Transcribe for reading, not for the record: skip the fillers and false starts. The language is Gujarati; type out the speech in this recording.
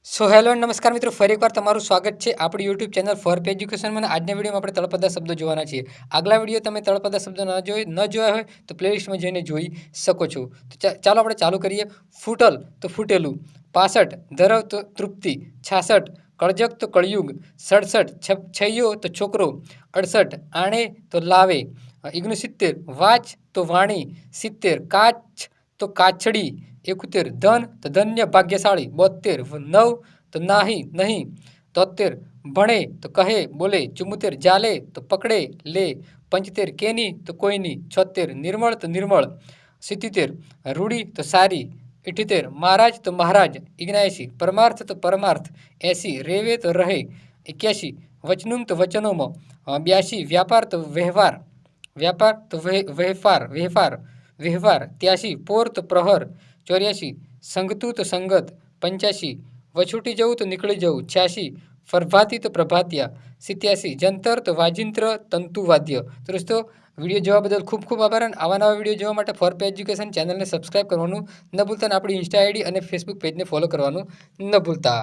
સો હેલો એન્ડ નમસ્કાર મિત્રો, ફરી એકવાર તમારું સ્વાગત છે આપણી યુટ્યુબ ચેનલ ફોર પે એજ્યુકેશનમાં. આજના વિડીયોમાં આપણે તળપદા શબ્દો જોવાના છીએ. આગલા વિડીયો તમે તળપદા શબ્દો ન જોયા હોય તો પ્લેલિસ્ટમાં જઈને જોઈ શકો છો. તો ચાલો આપણે ચાલુ કરીએ. ફૂટલ તો ફૂટેલું, 65 ધરવ તો તૃપ્તિ, 66 કળજક તો કળયુગ, 67 છૈયો તો છોકરો, 68 આણે તો લાવે, 69 વાચ તો વાણી, 70 કાચ તો કાછડી, 71 ધન તો ધન્ય ભાગ્યશાળી, 72 નવ તો નાહી નહીં, 73 ભણે તો કહે બોલે, 74 જાલે તો પકડે લે, 75 કેની તો કોઈની, 76 નિર્મળ તો નિર્મળ, 77 રૂડી તો સારી, 78 મહારાજ તો મહારાજ, 79 પરમાર્થ તો પરમાર્થ, 80 રેવે તો રહે, 81 વચનુમ તો વચનોમાં, 82 વ્યાપાર તો વ્યવહાર, વ્યાપાર તો વ્યવહાર, 83 પોર તો પ્રહર, 84 સંગતું તો સંગત, 85 વછૂટી જવું તો નીકળી જવું, 86 પ્રભાતી તો પ્રભાતિયા, 87 જંતર તો વાજિંત્ર તંતુવાદ્ય. તો દોસ્તો, વિડીયો જોવા બદલ ખૂબ ખૂબ આભાર. અને આવા નવા વિડીયો જોવા માટે ફોર પે એજ્યુકેશન ચેનલને સબસ્ક્રાઈબ કરવાનું ન ભૂલતા અને આપણી ઇન્સ્ટા આઈડી અને ફેસબુક પેજને ફોલો કરવાનું ન ભૂલતા.